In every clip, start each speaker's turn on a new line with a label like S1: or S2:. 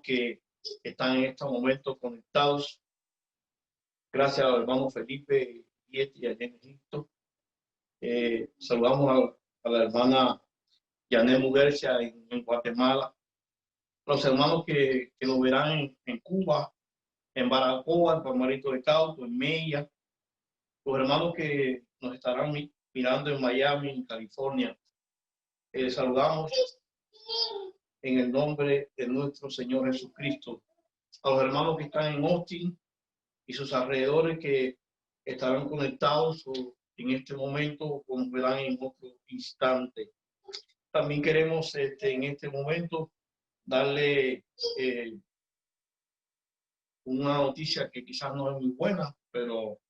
S1: que están en este momento conectados. Gracias al hermano Felipe y allá en Egipto. Saludamos a la hermana Yané Muguercia en Guatemala. Los hermanos que nos verán en Cuba, en Baracoa, en Palmarito de Cauto, en Mella. Los hermanos que nos estarán mirando en Miami, en California. Saludamos en el nombre de nuestro Señor Jesucristo. A los hermanos que están en Austin y sus alrededores que estarán conectados en este momento, como verán en otro instante. También queremos en este momento darle una noticia que quizás no es muy buena, pero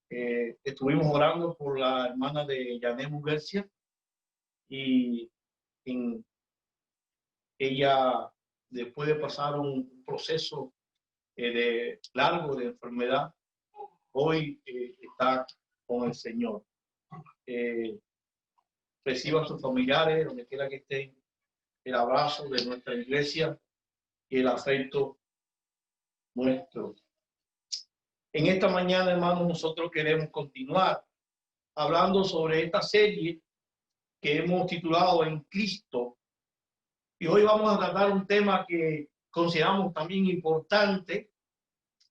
S1: estuvimos orando por la hermana de Yané Muguercia y ella, después de pasar un proceso de largo de enfermedad, hoy está con el Señor. Reciba a sus familiares, donde quiera que estén, el abrazo de nuestra iglesia y el afecto nuestro. En esta mañana, hermanos, nosotros queremos continuar hablando sobre esta serie que hemos titulado En Cristo. Y hoy vamos a tratar un tema que consideramos también importante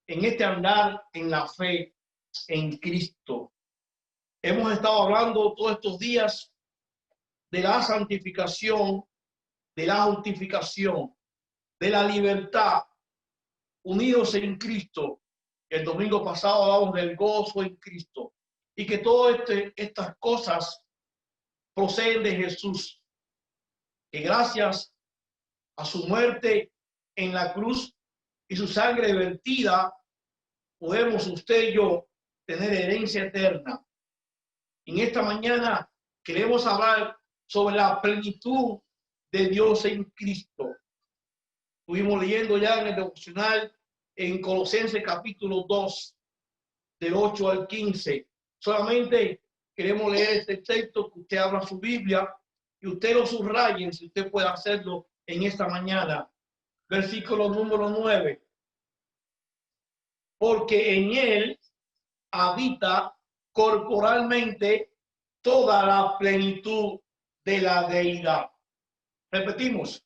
S1: en este andar en la fe en Cristo. Hemos estado hablando todos estos días de la santificación, de la justificación, de la libertad, unidos en Cristo. El domingo pasado hablamos del gozo en Cristo y que todas estas cosas proceden de Jesús, que gracias a su muerte en la cruz y su sangre vertida, podemos usted y yo tener herencia eterna. En esta mañana queremos hablar sobre la plenitud de Dios en Cristo. Estuvimos leyendo ya en el devocional en Colosenses capítulo 2, del 8 al 15. Solamente queremos leer este texto, que usted abra su Biblia y usted lo subraye, si usted puede hacerlo en esta mañana. Versículo número 9. Porque en él habita corporalmente toda la plenitud de la deidad. Repetimos.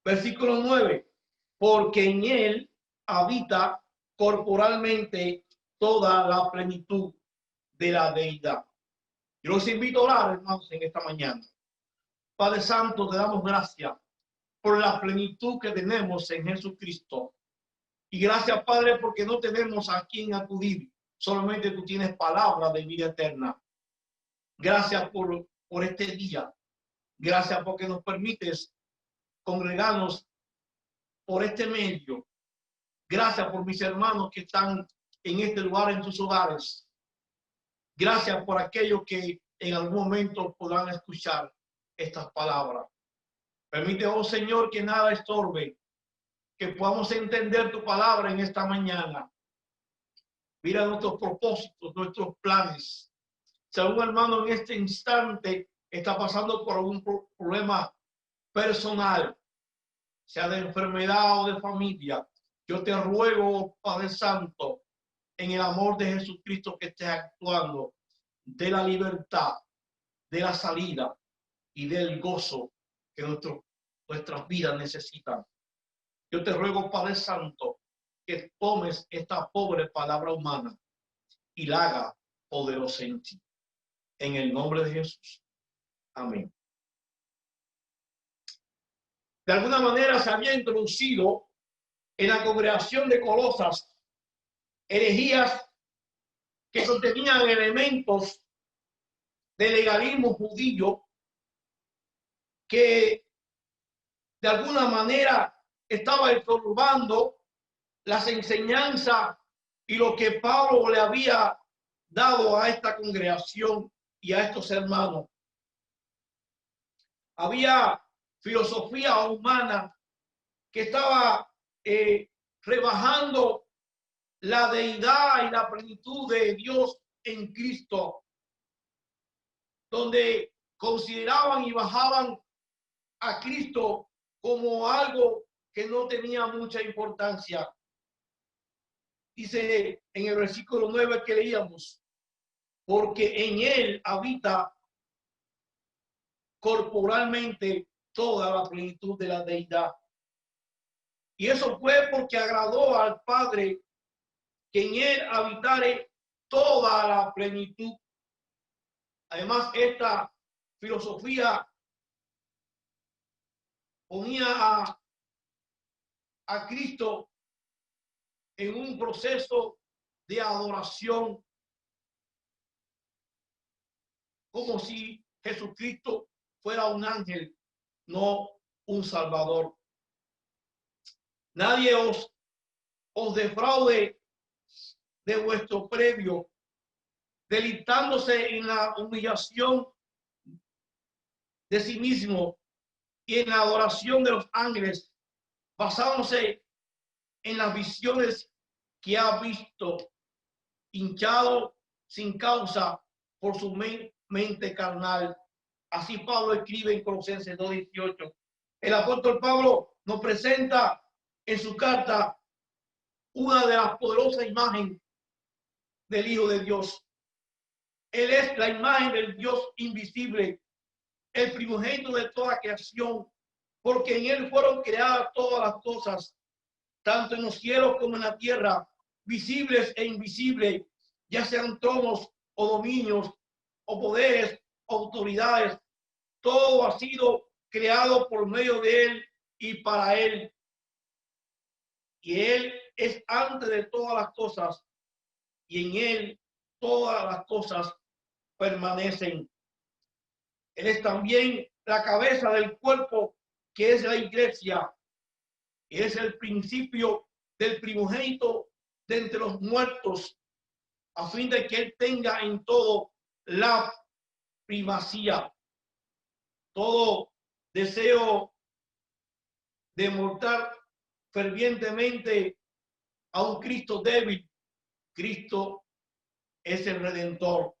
S1: Versículo 9. Porque en él habita corporalmente toda la plenitud de la deidad. Yo los invito a orar, hermanos, en esta mañana. Padre Santo, te damos gracias por la plenitud que tenemos en Jesucristo. Y gracias, Padre, porque no tenemos a quien acudir. Solamente tú tienes palabra de vida eterna. Gracias por este día. Gracias porque nos permites congregarnos por este medio. Gracias por mis hermanos que están en este lugar, en sus hogares. Gracias por aquellos que en algún momento podrán escuchar estas palabras. Permite, oh Señor, que nada estorbe, que podamos entender tu palabra en esta mañana. Mira nuestros propósitos, nuestros planes. Si algún hermano en este instante está pasando por algún problema personal, sea de enfermedad o de familia, yo te ruego, Padre Santo, en el amor de Jesucristo, que estés actuando de la libertad, de la salida y del gozo que nuestras vidas necesitan. Yo te ruego, Padre Santo, que tomes esta pobre palabra humana y la haga poderosa en ti. En el nombre de Jesús. Amén. De alguna manera se había introducido en la congregación de Colosas herejías que contenían elementos de legalismo judío que de alguna manera estaba estorbando las enseñanzas y lo que Pablo le había dado a esta congregación y a estos hermanos. Había filosofía humana que estaba rebajando la deidad y la plenitud de Dios en Cristo, donde consideraban y bajaban a Cristo como algo que no tenía mucha importancia. Dice en el versículo 9 que leíamos, porque en él habita corporalmente toda la plenitud de la deidad. Y eso fue porque agradó al Padre que en él habitare toda la plenitud. Además, esta filosofía ponía a Cristo en un proceso de adoración, como si Jesucristo fuera un ángel, no un salvador. Nadie os defraude de vuestro previo, deleitándose en la humillación de sí mismo y en la adoración de los ángeles, basándose en las visiones que ha visto, hinchado sin causa por su mente carnal. Así Pablo escribe en Colosenses 2:18. El apóstol Pablo nos presenta en su carta una de las poderosas imágenes del Hijo de Dios. Él es la imagen del Dios invisible, el primogénito de toda creación, porque en él fueron creadas todas las cosas, tanto en los cielos como en la tierra, visibles e invisibles, ya sean tronos o dominios o poderes, autoridades. Todo ha sido creado por medio de él y para él. Y él es antes de todas las cosas, y en él todas las cosas permanecen. Él es también la cabeza del cuerpo, que es la iglesia. Es el principio del primogénito de entre los muertos, a fin de que él tenga en todo la primacía. Todo deseo de mortal fervientemente a un Cristo débil. Cristo es el Redentor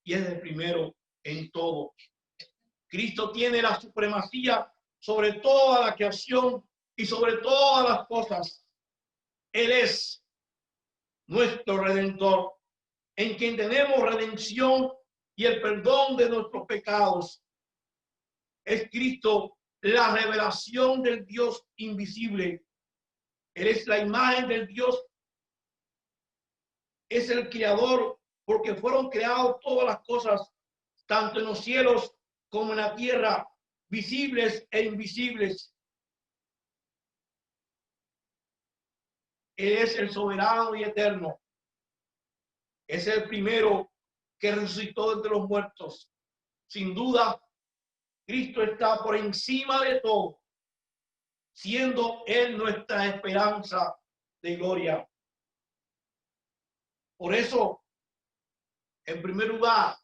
S1: y es el primero en todo. Cristo tiene la supremacía sobre toda la creación y sobre todas las cosas. Él es nuestro Redentor, en quien tenemos redención y el perdón de nuestros pecados. Es Cristo la revelación del Dios invisible. Él es la imagen del Dios. Es el creador, porque fueron creadas todas las cosas, tanto en los cielos como en la tierra, visibles e invisibles. Él es el soberano y eterno. Es el primero que resucitó entre los muertos. Sin duda, Cristo está por encima de todo, siendo él nuestra esperanza de gloria. Por eso, en primer lugar,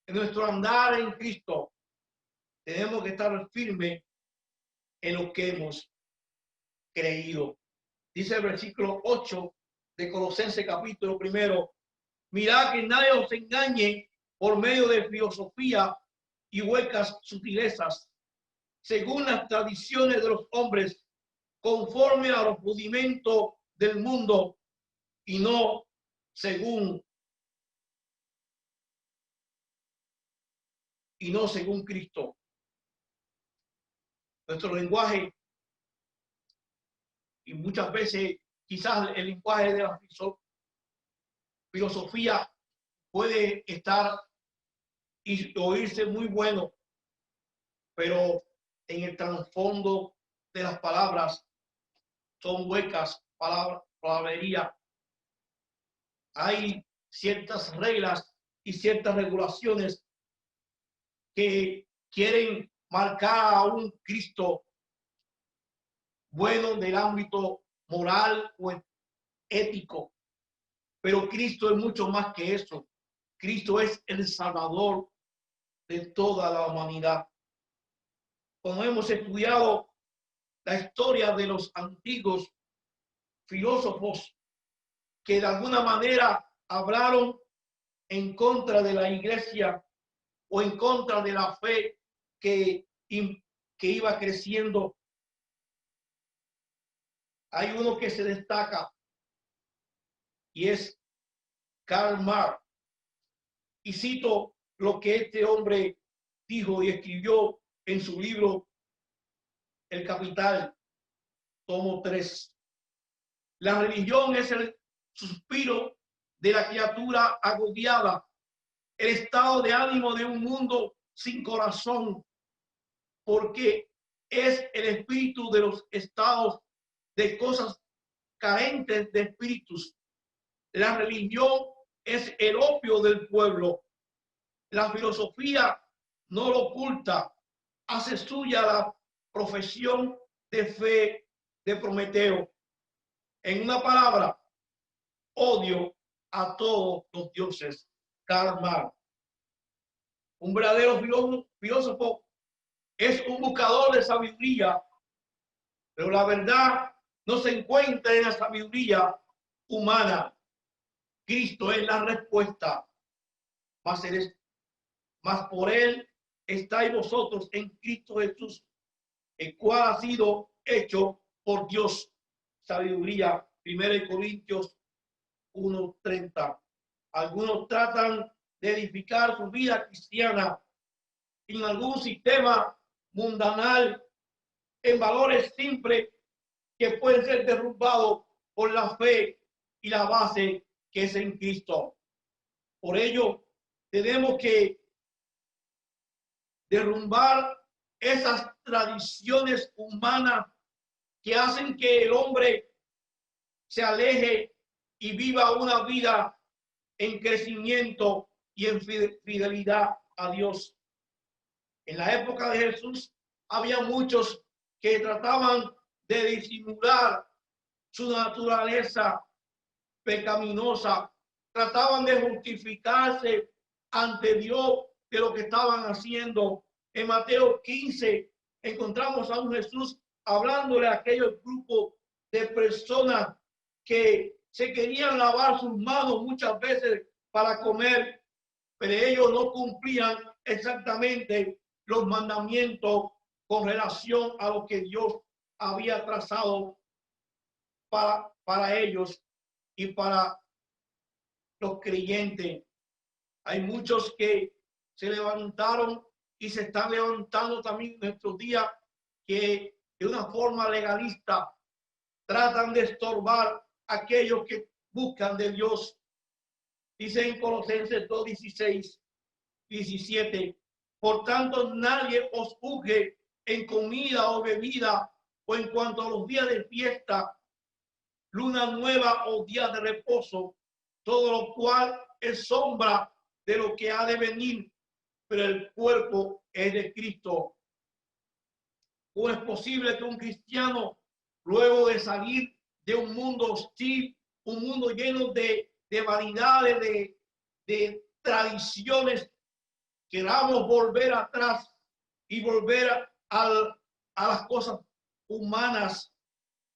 S1: en nuestro andar en Cristo, tenemos que estar firmes en lo que hemos creído. Dice el versículo 8 de Colosenses capítulo 1: mirad que nadie os engañe por medio de filosofía y huecas sutilezas, según las tradiciones de los hombres, conforme a los rudimentos del mundo, y no según Cristo. Nuestro lenguaje, y muchas veces quizás el lenguaje de la filosofía puede estar y oírse muy bueno, pero en el trasfondo de las palabras son huecas, palabrería. Hay ciertas reglas y ciertas regulaciones que quieren marcar a un Cristo bueno del ámbito moral o ético, pero Cristo es mucho más que eso. Cristo es el Salvador de toda la humanidad. Cuando hemos estudiado la historia de los antiguos filósofos que de alguna manera hablaron en contra de la iglesia o en contra de la fe que iba creciendo, hay uno que se destaca y es Karl Marx. Y cito lo que este hombre dijo y escribió en su libro El Capital, tomo 3. La religión es el suspiro de la criatura agobiada, el estado de ánimo de un mundo sin corazón, porque es el espíritu de los estados de cosas carentes de espíritus. La religión es el opio del pueblo. La filosofía no lo oculta, hace suya la profesión de fe de Prometeo. En una palabra, odio a todos los dioses. Karl Marx. Un verdadero filósofo es un buscador de sabiduría, pero la verdad no se encuentra en la sabiduría humana. Cristo es la respuesta, mas por él estáis vosotros en Cristo Jesús, el cual ha sido hecho por Dios sabiduría. 1 Corintios 1:30. Algunos tratan de edificar su vida cristiana en algún sistema mundanal, en valores simples que pueden ser derrumbados por la fe y la base que es en Cristo. Por ello, tenemos que derrumbar esas tradiciones humanas que hacen que el hombre se aleje y viva una vida en crecimiento y en fidelidad a Dios. En la época de Jesús había muchos que trataban de disimular su naturaleza pecaminosa, trataban de justificarse ante Dios de lo que estaban haciendo. En Mateo 15 encontramos a un Jesús hablándole a aquellos grupos de personas que se querían lavar sus manos muchas veces para comer, pero ellos no cumplían exactamente los mandamientos con relación a lo que Dios había trazado para ellos y para los creyentes. Hay muchos que se levantaron y se están levantando también en estos días que de una forma legalista tratan de estorbar a aquellos que buscan de Dios. Dice en Colosenses 2:16, 17, por tanto nadie os juzgue en comida o bebida o en cuanto a los días de fiesta, luna nueva o días de reposo, todo lo cual es sombra de lo que ha de venir, pero el cuerpo es de Cristo. ¿O es posible que un cristiano, luego de salir de un mundo hostil, un mundo lleno de vanidades, de tradiciones, queramos volver atrás y volver a las cosas humanas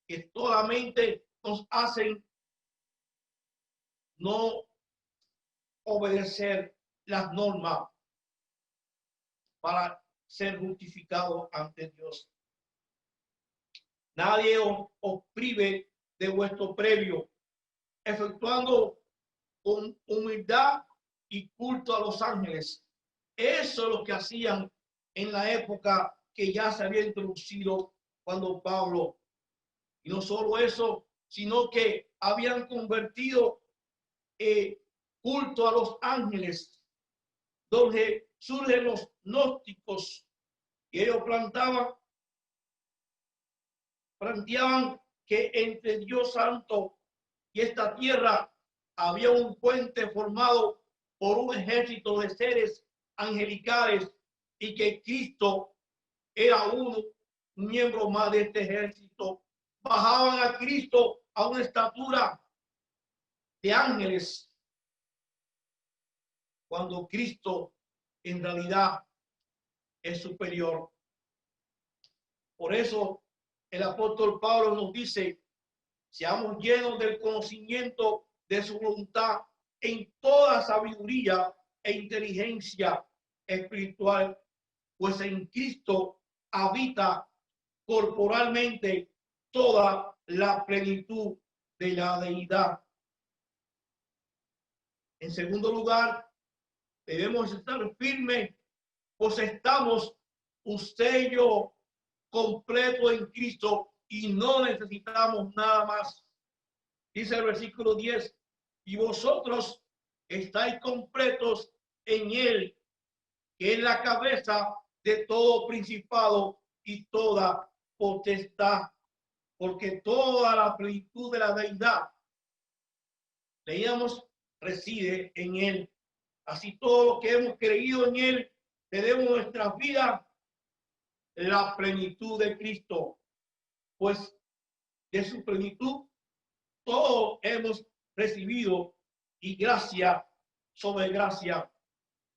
S1: que solamente nos hacen no obedecer las normas para ser justificado ante Dios? Nadie os prive de vuestro previo, efectuando con humildad y culto a los ángeles. Eso es lo que hacían en la época que ya se había introducido cuando Pablo. Y no solo eso, sino que habían convertido culto a los ángeles, donde surgen los gnósticos, y ellos planteaban que entre Dios Santo y esta tierra había un puente formado por un ejército de seres angelicales y que Cristo era un miembro más de este ejército. Bajaban a Cristo a una estatura de ángeles, cuando Cristo en realidad es superior. Por eso el apóstol Pablo nos dice: seamos llenos del conocimiento de su voluntad en toda sabiduría e inteligencia espiritual, pues en Cristo habita corporalmente toda la plenitud de la deidad. En segundo lugar, debemos estar firmes, pues estamos usted y yo completo en Cristo y no necesitamos nada más. Dice el versículo 10, y vosotros estáis completos en Él, que es la cabeza de todo principado y toda potestad, porque toda la plenitud de la deidad, leíamos, reside en Él. Así todo lo que hemos creído en Él, tenemos nuestra vida la plenitud de Cristo, pues de su plenitud todo hemos recibido y gracia sobre gracia.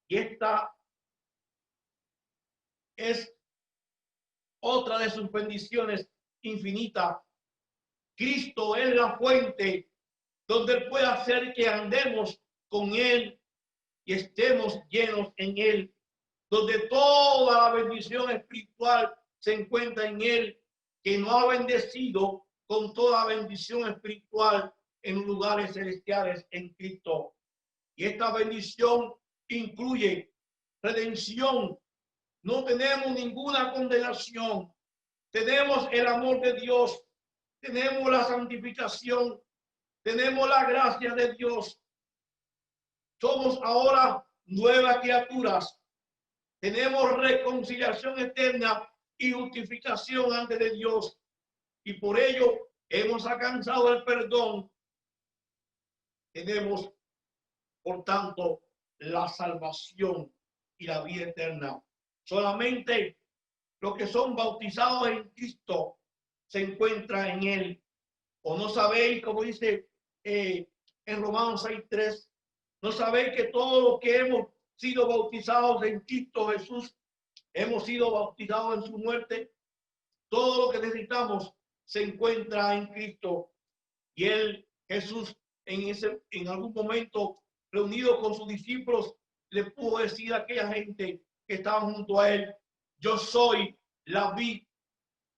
S1: Y esta es otra de sus bendiciones infinitas. Cristo es la fuente donde Él puede hacer que andemos con Él y estemos llenos en Él, donde toda la bendición espiritual se encuentra en Él, que nos ha bendecido con toda bendición espiritual en lugares celestiales en Cristo. Y esta bendición incluye redención. No tenemos ninguna condenación. Tenemos el amor de Dios. Tenemos la santificación. Tenemos la gracia de Dios. Somos ahora nuevas criaturas. Tenemos reconciliación eterna y justificación ante de Dios. Y por ello hemos alcanzado el perdón. Tenemos, por tanto, la salvación y la vida eterna. Solamente los que son bautizados en Cristo se encuentran en Él. O no sabéis, como dice en Romanos 6:3, no sabéis que todos los que hemos sido bautizados en Cristo Jesús, hemos sido bautizados en su muerte. Todo lo que necesitamos se encuentra en Cristo. Y Él, Jesús, en algún momento, reunido con sus discípulos, le pudo decir a aquella gente que estaba junto a Él: yo soy la vid,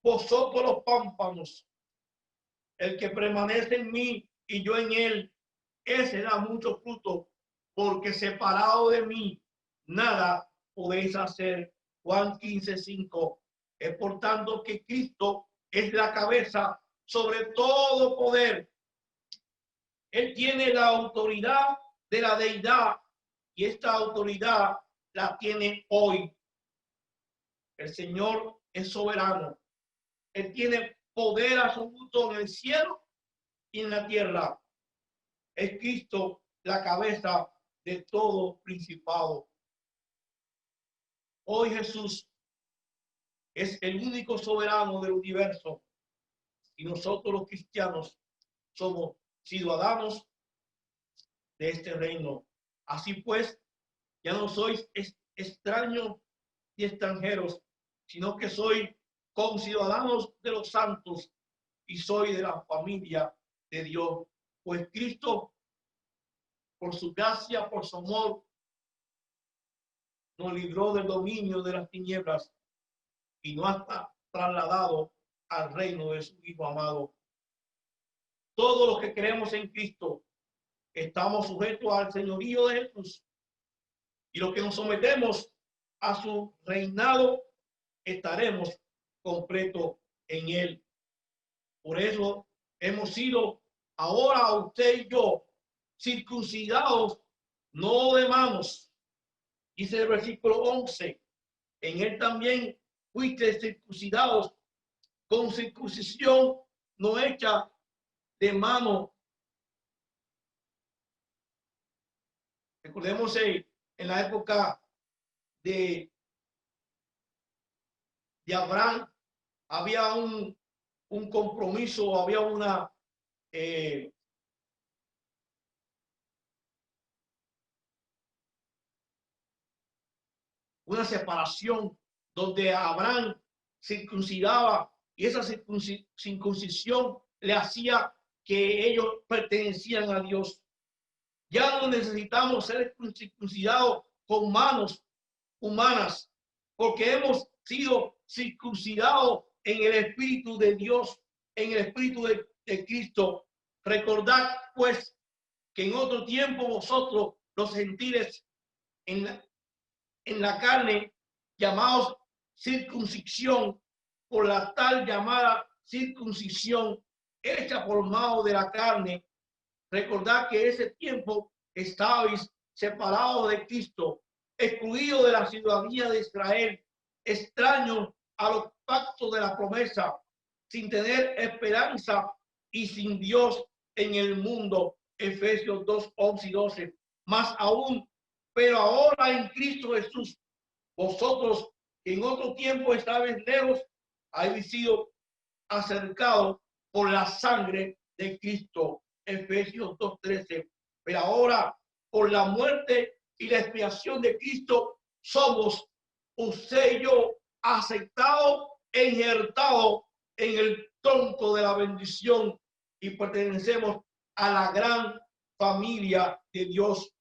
S1: vosotros los pámpanos. El que permanece en mí y yo en él, ese da mucho fruto, porque separado de mí nada podéis hacer. Juan 15:5. Es por tanto que Cristo es la cabeza sobre todo poder. Él tiene la autoridad de la deidad y esta autoridad la tiene hoy. El Señor es soberano. Él tiene poder absoluto en el cielo y en la tierra. Es Cristo la cabeza de todo principado. Hoy Jesús es el único soberano del universo y nosotros los cristianos somos ciudadanos de este reino. Así pues, ya no sois extraños y extranjeros, sino que soy conciudadanos de los santos y soy de la familia de Dios. Pues Cristo, por su gracia, por su amor, nos libró del dominio de las tinieblas y nos ha trasladado al reino de su Hijo amado. Todos los que creemos en Cristo estamos sujetos al señorío de Jesús, y los que nos sometemos a su reinado estaremos completos en él. Por eso hemos sido ahora usted y yo circuncidados, no de manos. Dice el versículo 11, en él también fuiste circuncidados con circuncisión no hecha de mano. Recordemos en la época de Abraham había un compromiso, había una separación donde Abraham circuncidaba y esa circuncisión le hacía que ellos pertenecían a Dios. Ya no necesitamos ser circuncidados con manos humanas, porque hemos sido circuncidados en el Espíritu de Dios, en el Espíritu de de Cristo. Recordad pues que en otro tiempo vosotros, los gentiles, en la carne, llamados circuncisión, por la tal llamada circuncisión hecha por mano de la carne. Recordad que ese tiempo estabais separados de Cristo, excluidos de la ciudadanía de Israel, extraños a los pactos de la promesa, sin tener esperanza y sin Dios en el mundo. Efesios 2, 11 y 12. Más aún, pero ahora en Cristo Jesús, vosotros que en otro tiempo estabais lejos, habéis sido acercados por la sangre de Cristo. Efesios 2:13. Pero ahora, por la muerte y la expiación de Cristo, somos usted y yo aceptados e injertados en el tronco de la bendición y pertenecemos a la gran familia de Dios.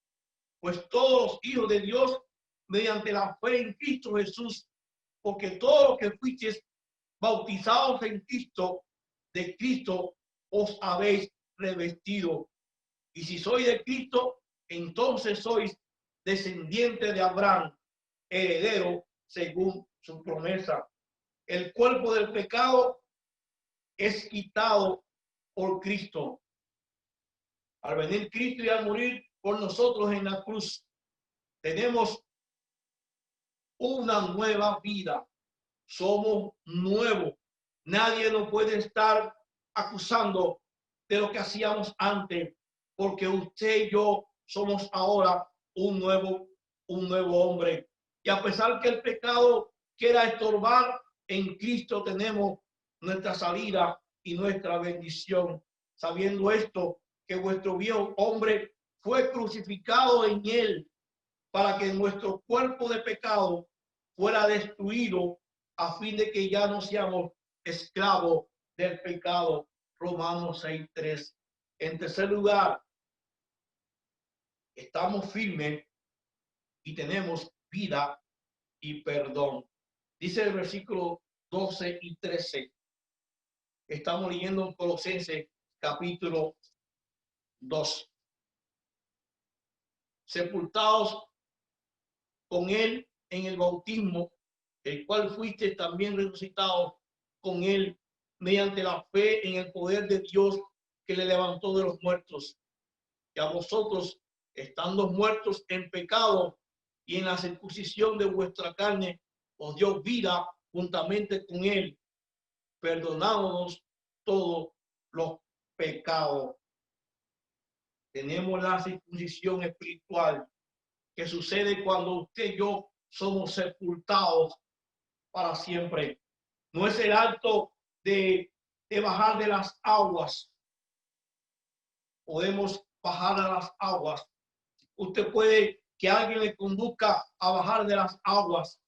S1: Pues todos los hijos de Dios, mediante la fe en Cristo Jesús, porque todos los que fuisteis bautizados en Cristo, de Cristo os habéis revestido. Y si sois de Cristo, entonces sois descendiente de Abraham, heredero según su promesa. El cuerpo del pecado es quitado por Cristo. Al venir Cristo y al morir por nosotros en la cruz, tenemos una nueva vida. Somos nuevos. Nadie nos puede estar acusando de lo que hacíamos antes, porque usted y yo somos ahora un nuevo hombre. Y a pesar que el pecado quiera estorbar, en Cristo tenemos nuestra salida y nuestra bendición. Sabiendo esto, que vuestro viejo hombre fue crucificado en él, para que nuestro cuerpo de pecado fuera destruido, a fin de que ya no seamos esclavos del pecado. Romanos 6:3. En tercer lugar, estamos firmes y tenemos vida y perdón. Dice el versículo 12 y 13. Estamos leyendo en Colosenses capítulo 2. Sepultados con él en el bautismo, el cual fuiste también resucitado con él mediante la fe en el poder de Dios que le levantó de los muertos. Y a vosotros, estando muertos en pecado y en la circuncisión de vuestra carne, os dio vida juntamente con él, perdonándonos todos los pecados. Tenemos la circuncisión espiritual que sucede cuando usted y yo somos sepultados para siempre. No es el acto de bajar de las aguas. Podemos bajar a las aguas. Usted puede que alguien le conduzca a bajar de las aguas.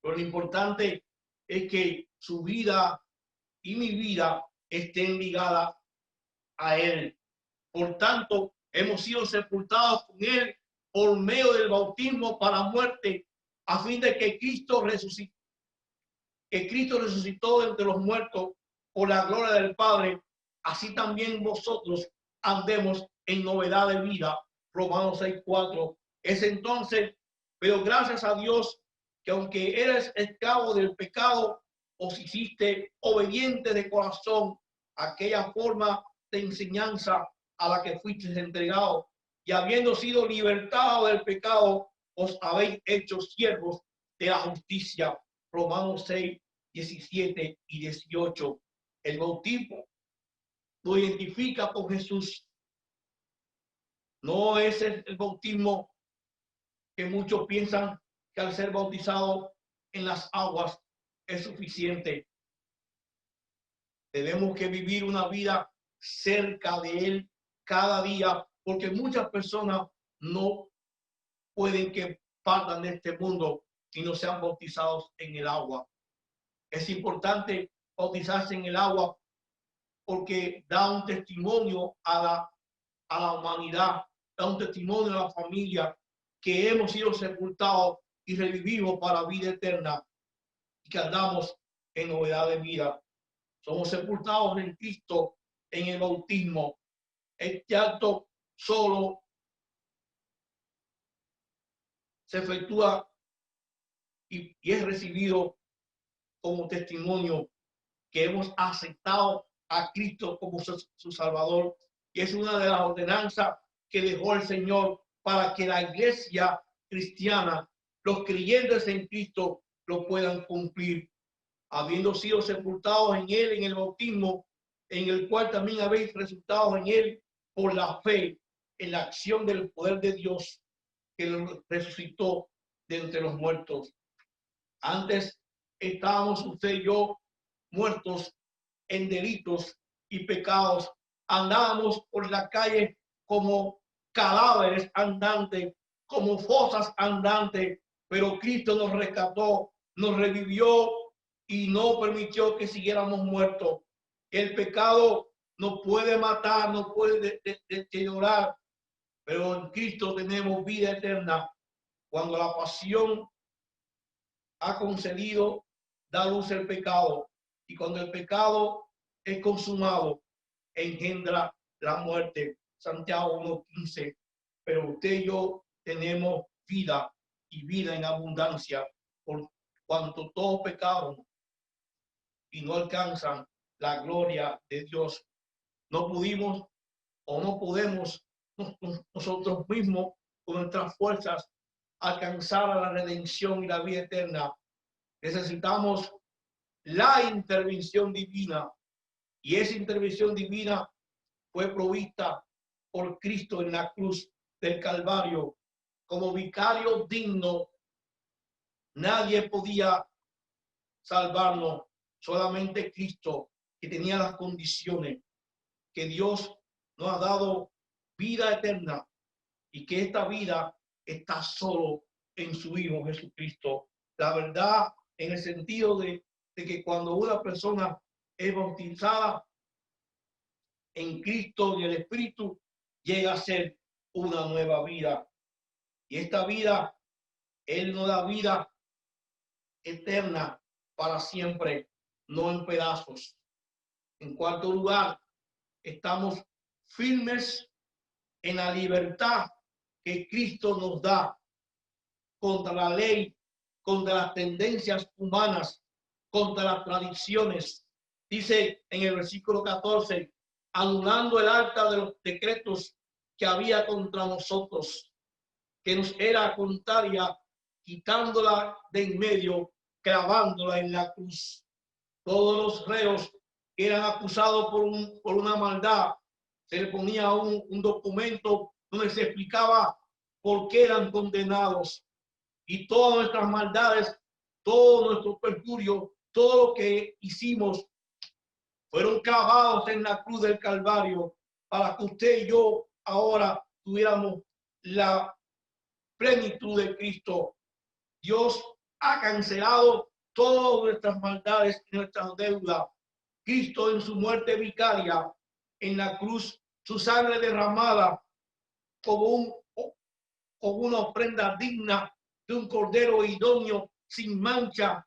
S1: Pero lo importante es que su vida y mi vida estén ligadas a él. Por tanto, hemos sido sepultados con él por medio del bautismo para muerte, a fin de que Cristo resucitó de entre los muertos por la gloria del Padre. Así también vosotros andemos en novedad de vida. Romanos 6:4. Es entonces, pero gracias a Dios, que aunque eres esclavo del pecado, os hiciste obediente de corazón a aquella forma de enseñanza a la que fuisteis entregado, y habiendo sido libertados del pecado, os habéis hecho siervos de la justicia. Romanos 6, 17 y 18. El bautismo lo identifica con Jesús. No es el bautismo que muchos piensan que al ser bautizado en las aguas es suficiente. Tenemos que vivir una vida cerca de él cada día, porque muchas personas no pueden que partan de este mundo y no sean bautizados en el agua. Es importante bautizarse en el agua porque da un testimonio a la humanidad, da un testimonio a la familia que hemos sido sepultados y revivimos para vida eterna y que andamos en novedad de vida. somos sepultados en Cristo en el bautismo. Este acto solo se efectúa y es recibido como testimonio que hemos aceptado a Cristo como su Salvador. Y es una de las ordenanzas que dejó el Señor para que la iglesia cristiana, los creyentes en Cristo, lo puedan cumplir, habiendo sido sepultados en Él en el bautismo, en el cual también habéis resultado en Él por la fe en la acción del poder de Dios que lo resucitó de entre los muertos. Antes estábamos usted y yo muertos en delitos y pecados. Andábamos por la calle como cadáveres andantes, como fosas andantes, pero Cristo nos rescató, nos revivió y no permitió que siguiéramos muertos. El pecado nos puede matar, nos puede deteriorar, pero en Cristo tenemos vida eterna. Cuando la pasión ha concedido, da luz el pecado, y cuando el pecado es consumado, engendra la muerte. Santiago 1:15. Pero usted y yo tenemos vida y vida en abundancia, por cuanto todos pecaron y no alcanzan la gloria de Dios. No pudimos o no podemos nosotros mismos con nuestras fuerzas alcanzar a la redención y la vida eterna. Necesitamos la intervención divina, y esa intervención divina fue provista por Cristo en la cruz del Calvario como vicario digno. Nadie podía salvarnos, solamente Cristo, que tenía las condiciones, que Dios nos ha dado vida eterna y que esta vida está solo en su Hijo Jesucristo. La verdad, en el sentido de que cuando una persona es bautizada en Cristo y el Espíritu, llega a ser una nueva vida. Y esta vida, Él nos da vida eterna para siempre, no en pedazos. En cuarto lugar, estamos firmes en la libertad que Cristo nos da contra la ley, contra las tendencias humanas, contra las tradiciones. Dice en el versículo 14, anulando el acta de los decretos que había contra nosotros, que nos era contraria, quitándola de en medio, clavándola en la cruz. Todos los reos que eran acusados por una maldad, se le ponía un documento donde se explicaba por qué eran condenados. Y todas nuestras maldades, todo nuestro perjurio, todo lo que hicimos, fueron clavados en la cruz del Calvario para que usted y yo ahora tuviéramos la plenitud de Cristo. Dios ha cancelado todas nuestras maldades y nuestras deudas. Cristo en su muerte vicaria en la cruz, su sangre derramada como una ofrenda digna de un cordero idóneo sin mancha.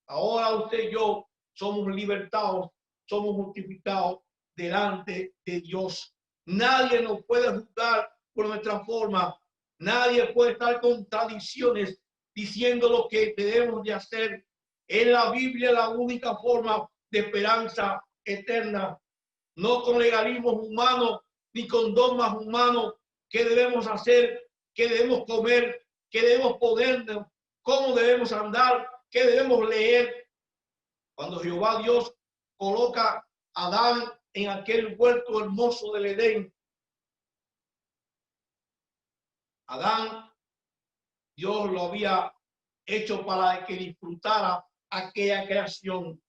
S1: Ahora usted y yo somos libertados, somos justificados delante de Dios. Nadie nos puede juzgar por nuestra forma. Nadie puede estar con tradiciones diciendo lo que debemos de hacer. En la Biblia la única forma de esperanza eterna, no con legalismos humanos ni con dogmas humanos. ¿Qué debemos hacer? ¿Qué debemos comer? ¿Qué debemos ponernos? ¿Cómo debemos andar? ¿Qué debemos leer? Cuando Jehová Dios coloca a Adán en aquel huerto hermoso del Edén, Adán, Dios lo había hecho para que disfrutara aquella creación.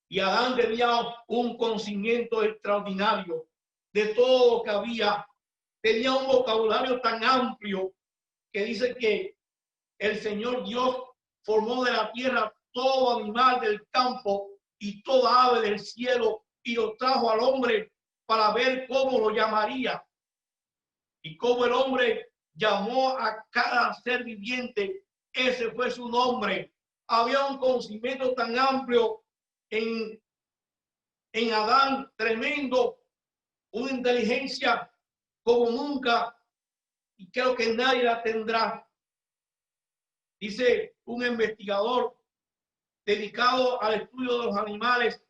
S1: Y Adán tenía un conocimiento extraordinario de todo lo que había. Tenía un vocabulario tan amplio que dice que el Señor Dios formó de la tierra todo animal del campo y toda ave del cielo y lo trajo al hombre para ver cómo lo llamaría. Y como el hombre llamó a cada ser viviente, ese fue su nombre. Había un conocimiento tan amplio en Adán tremendo, una inteligencia como nunca, y creo que nadie la tendrá. Dice un investigador dedicado al estudio de los animales,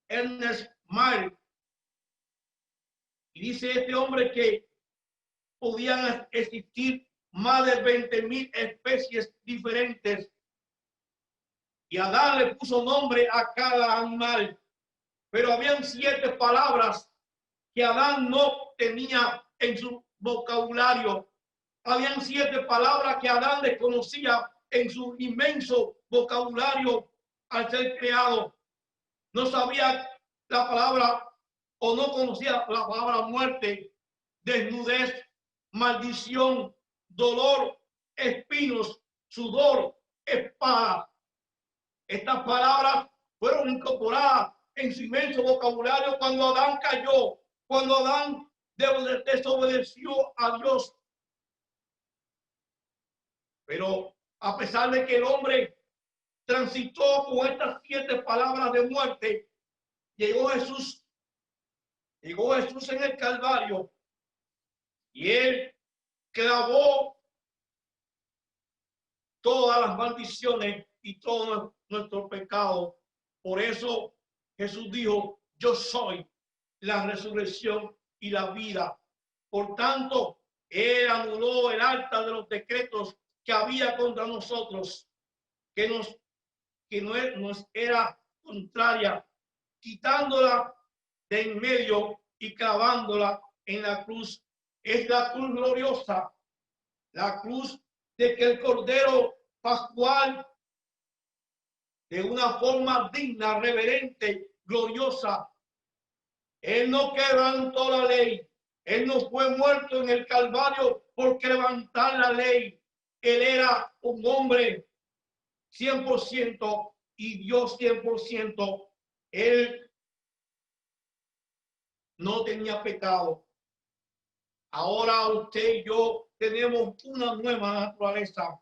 S1: Ernest Mayr, y dice este hombre que podían existir más de 20,000 especies diferentes, y Adán le puso nombre a cada animal, pero habían 7 palabras que Adán no tenía en su vocabulario. Habían 7 palabras que Adán desconocía en su inmenso vocabulario al ser creado. No sabía la palabra o no conocía la palabra muerte, desnudez, maldición, dolor, espinos, sudor, espada. Estas palabras fueron incorporadas en su inmenso vocabulario cuando Adán cayó, cuando Adán desobedeció a Dios. Pero a pesar de que el hombre transitó con estas 7 palabras de muerte, llegó Jesús en el Calvario y él clavó todas las maldiciones y todos nuestros pecados. Por eso Jesús dijo: yo soy la resurrección y la vida. Por tanto, él anuló el acta de los decretos que había contra nosotros, que nos era contraria, quitándola de en medio y clavándola en la cruz. Es la cruz gloriosa, la cruz de que el Cordero Pascual, de una forma digna, reverente, gloriosa, él no quebrantó la ley. Él no fue muerto en el Calvario por levantar la ley. Él era un hombre 100% y Dios 100%. Él no tenía pecado. Ahora usted y yo tenemos una nueva naturaleza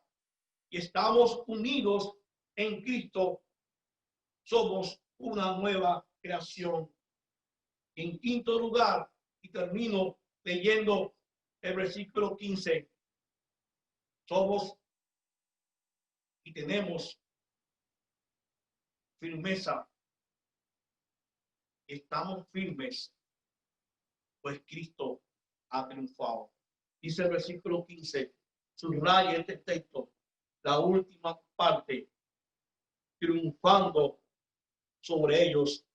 S1: y estamos unidos en Cristo. Somos una nueva creación. En quinto lugar, y termino leyendo el versículo 15, somos y tenemos firmeza. Estamos firmes, pues Cristo ha triunfado. Dice el versículo 15, subraya este texto, la última parte: triunfando sobre ellos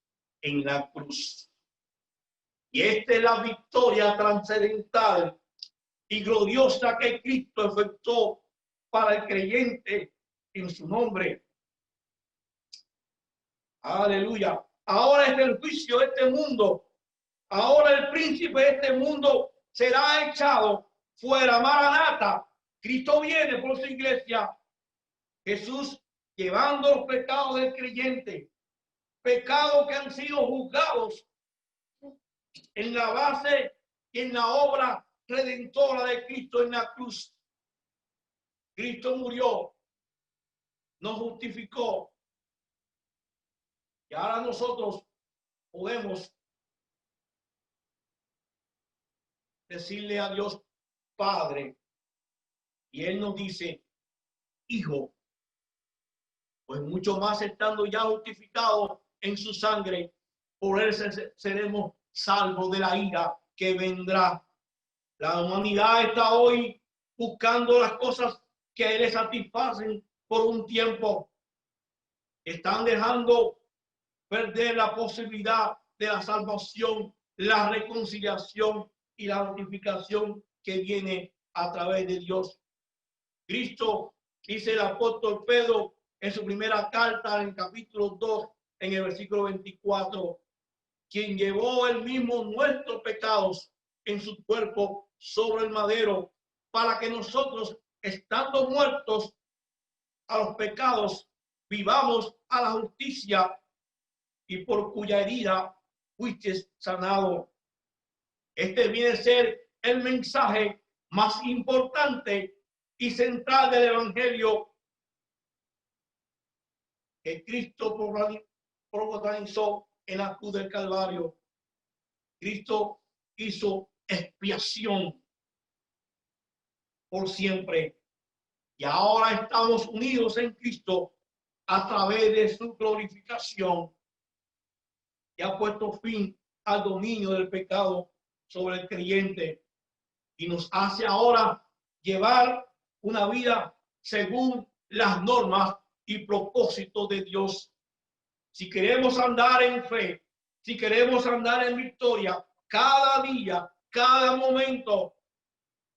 S1: en la cruz. Y esta es la victoria trascendental y gloriosa que Cristo efectuó para el creyente en su nombre. Aleluya. Ahora es el juicio de este mundo. Ahora el príncipe de este mundo será echado fuera. Maranata. Cristo viene por su iglesia. Jesús llevando los pecados del creyente. Pecados que han sido juzgados en la base y en la obra redentora de Cristo en la cruz. Cristo murió, nos justificó, y ahora nosotros podemos decirle a Dios Padre, y Él nos dice Hijo. Pues mucho más estando ya justificados en su sangre, por Él seremos salvos de la ira que vendrá. La humanidad está hoy buscando las cosas que le satisfacen por un tiempo. Están dejando perder la posibilidad de la salvación, la reconciliación y la justificación que viene a través de Dios. Cristo, dice el apóstol Pedro en su primera carta, en el capítulo 2, en el versículo 24, quien llevó él mismo nuestros pecados en su cuerpo sobre el madero, para que nosotros, estando muertos a los pecados, vivamos a la justicia, y por cuya herida fuiste sanado. Este viene a ser el mensaje más importante y central del Evangelio. que Cristo protagonizó en la cruz del Calvario. Cristo hizo expiación por siempre. Y ahora estamos unidos en Cristo a través de su glorificación. Y ha puesto fin al dominio del pecado sobre el creyente. Y nos hace ahora llevar una vida según las normas y propósitos de Dios. Si queremos andar en fe, si queremos andar en victoria, cada día, cada momento,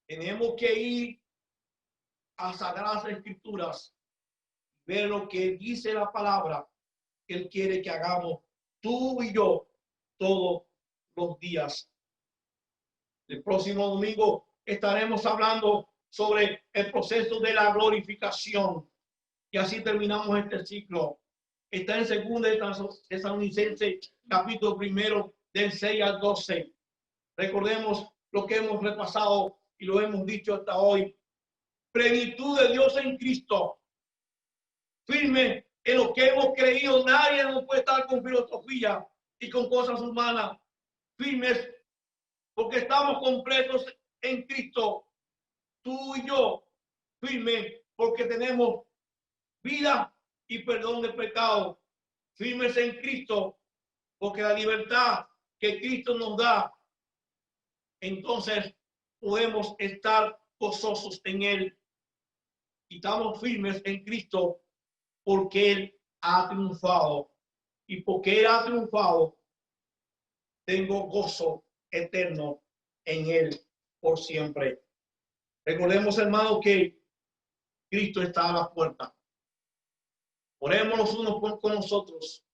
S1: tenemos que ir a Sagradas Escrituras, ver lo que dice la palabra que Él quiere que hagamos, tú y yo, todos los días. El próximo domingo estaremos hablando sobre el proceso de la glorificación. Y así terminamos este ciclo. Está en 2 Tesalonicenses, capítulo 1, del 6 al 12. Recordemos lo que hemos repasado y lo hemos dicho hasta hoy. Plenitud de Dios en Cristo. Firme en lo que hemos creído. Nadie nos puede estar con filosofía y con cosas humanas. Firmes porque estamos completos en Cristo. Tú y yo, firmes porque tenemos vida y perdón de pecado. Firmes en Cristo porque la libertad que Cristo nos da, entonces podemos estar gozosos en Él. Y estamos firmes en Cristo porque Él ha triunfado. Y porque Él ha triunfado, tengo gozo eterno en Él por siempre. Recordemos, hermano, que Cristo está a la puerta. Oremos los unos con nosotros.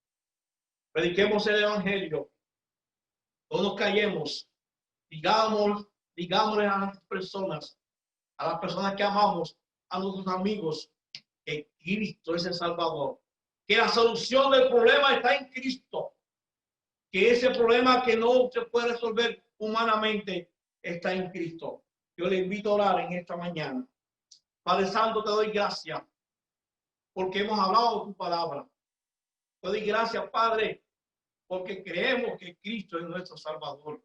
S1: Prediquemos el evangelio. No nos callemos. Digámosle a las personas que amamos, a nuestros amigos, que Cristo es el Salvador. Que la solución del problema está en Cristo. Que ese problema que no se puede resolver humanamente está en Cristo. Yo le invito a orar en esta mañana. Padre Santo, te doy gracias porque hemos hablado tu palabra. Te doy gracias, Padre, porque creemos que Cristo es nuestro Salvador.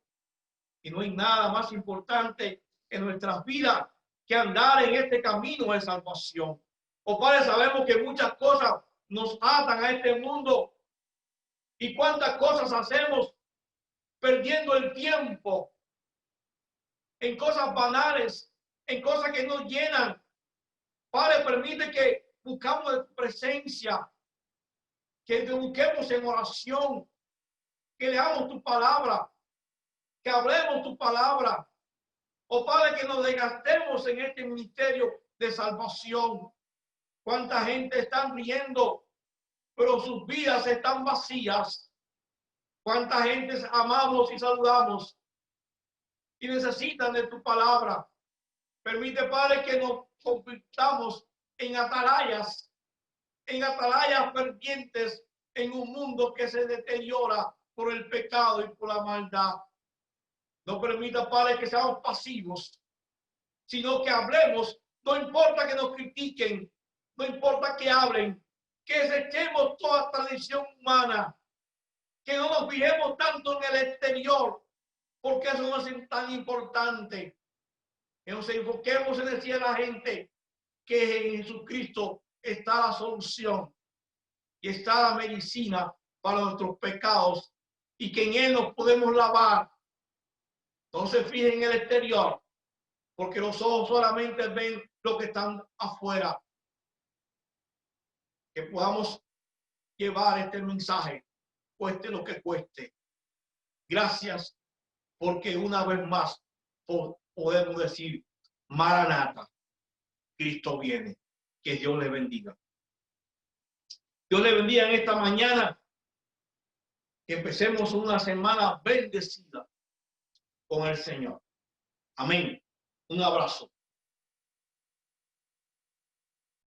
S1: Y no hay nada más importante en nuestras vidas que andar en este camino de salvación. Oh Padre, sabemos que muchas cosas nos atan a este mundo y cuántas cosas hacemos perdiendo el tiempo en cosas banales, en cosas que nos llenan. Padre, permite que buscamos tu presencia, que te busquemos en oración, que leamos tu palabra, que hablemos tu palabra. Oh Padre, que nos desgastemos en este ministerio de salvación. Cuánta gente está riendo, pero sus vidas están vacías. Cuánta gente amamos y saludamos y necesitan de tu palabra. Permite, Padre, que nos convirtamos en atalayas fervientes en un mundo que se deteriora por el pecado y por la maldad. No permita, Padre, que seamos pasivos, sino que hablemos. No importa que nos critiquen, no importa que hablen, que desechemos toda tradición humana, que no nos fijemos tanto en el exterior, porque eso no es tan importante. Que nos enfoquemos en decir a la gente que en Jesucristo está la solución y está la medicina para nuestros pecados y que en Él nos podemos lavar. No se fijen en el exterior, porque los ojos solamente ven lo que están afuera. Que podamos llevar este mensaje, cueste lo que cueste. Gracias, porque una vez más podemos decir, Maranata, Cristo viene. Que Dios le bendiga. Dios le bendiga en esta mañana. Que empecemos una semana bendecida con el Señor. Amén. Un abrazo.